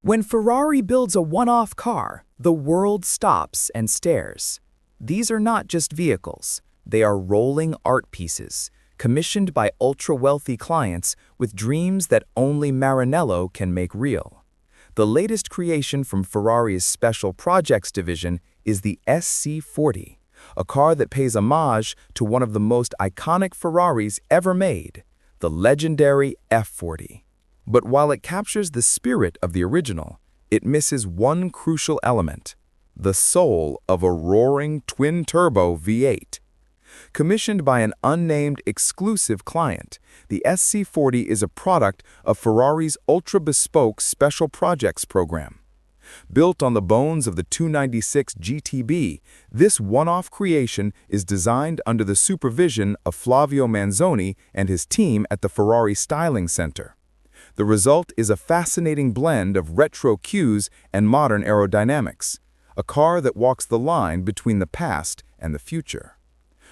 When Ferrari builds a one-off car, the world stops and stares. These are not just vehicles. They are rolling art pieces, commissioned by ultra-wealthy clients with dreams that only Maranello can make real. The latest creation from Ferrari's Special Projects division is the SC40, a car that pays homage to one of the most iconic Ferraris ever made, the legendary F40. But while it captures the spirit of the original, it misses one crucial element: the soul of a roaring twin-turbo V8. Commissioned by an unnamed exclusive client, the SC40 is a product of Ferrari's ultra-bespoke Special Projects program. Built on the bones of the 296 GTB, this one-off creation is designed under the supervision of Flavio Manzoni and his team at the Ferrari Styling Centre. The result is a fascinating blend of retro cues and modern aerodynamics, a car that walks the line between the past and the future.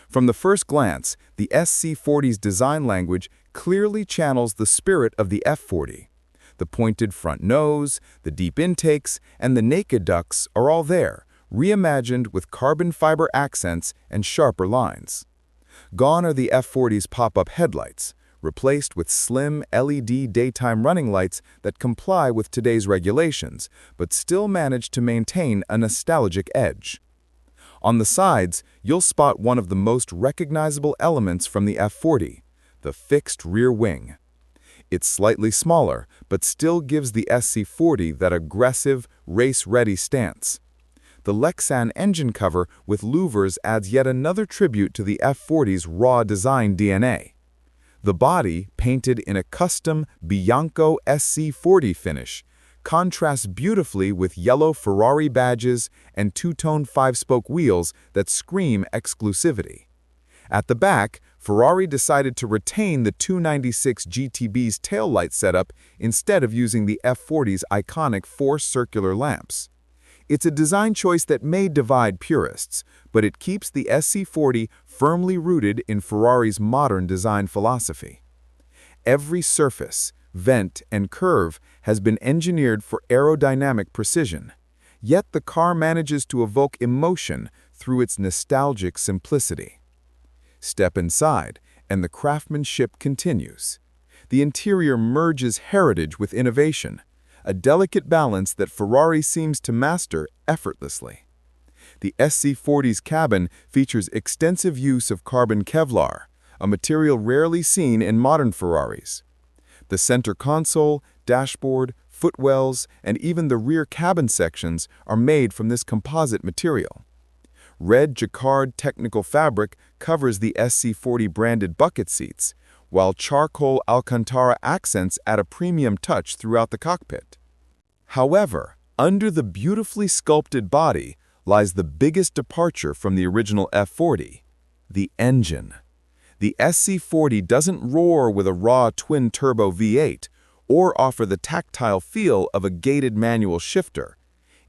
From the first glance, the SC40's design language clearly channels the spirit of the F40. The pointed front nose, the deep intakes, and the naked ducts are all there, reimagined with carbon fiber accents and sharper lines. Gone are the F40's pop-up headlights, replaced with slim LED daytime running lights that comply with today's regulations, but still manage to maintain a nostalgic edge. On the sides, you'll spot one of the most recognizable elements from the F40, the fixed rear wing. It's slightly smaller, but still gives the SC40 that aggressive, race-ready stance. The Lexan engine cover with louvers adds yet another tribute to the F40's raw design DNA. The body, painted in a custom Bianco SC40 finish, contrasts beautifully with yellow Ferrari badges and two-tone five-spoke wheels that scream exclusivity. At the back, Ferrari decided to retain the 296 GTB's taillight setup instead of using the F40's iconic four circular lamps. It's a design choice that may divide purists, but it keeps the SC40 firmly rooted in Ferrari's modern design philosophy. Every surface, vent, and curve has been engineered for aerodynamic precision, yet the car manages to evoke emotion through its nostalgic simplicity. Step inside, and the craftsmanship continues. The interior merges heritage with innovation, a delicate balance that Ferrari seems to master effortlessly. The SC40's cabin features extensive use of carbon Kevlar, a material rarely seen in modern Ferraris. The center console, dashboard, footwells, and even the rear cabin sections are made from this composite material. Red jacquard technical fabric covers the SC40 branded bucket seats, while charcoal Alcantara accents add a premium touch throughout the cockpit. However, under the beautifully sculpted body lies the biggest departure from the original F40, the engine. The SC40 doesn't roar with a raw twin-turbo V8 or offer the tactile feel of a gated manual shifter.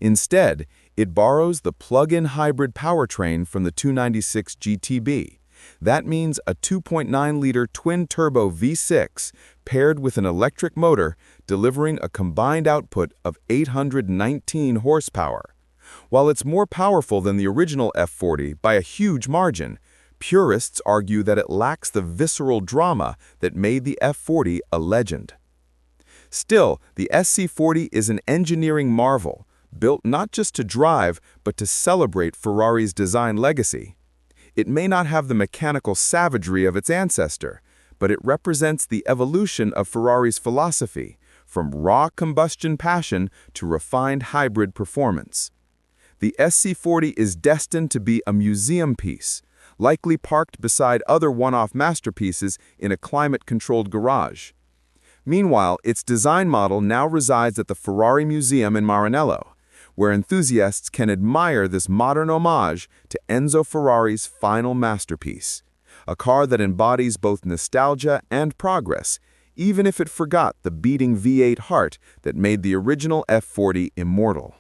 Instead, it borrows the plug-in hybrid powertrain from the 296 GTB. That means a 2.9-liter twin-turbo V6 paired with an electric motor delivering a combined output of 819 horsepower. While it's more powerful than the original F40 by a huge margin, purists argue that it lacks the visceral drama that made the F40 a legend. Still, the SC40 is an engineering marvel, built not just to drive, but to celebrate Ferrari's design legacy. It may not have the mechanical savagery of its ancestor, but it represents the evolution of Ferrari's philosophy, from raw combustion passion to refined hybrid performance. The SC40 is destined to be a museum piece, likely parked beside other one-off masterpieces in a climate-controlled garage. Meanwhile, its design model now resides at the Ferrari Museum in Maranello, where enthusiasts can admire this modern homage to Enzo Ferrari's final masterpiece, a car that embodies both nostalgia and progress, even if it forgot the beating V8 heart that made the original F40 immortal.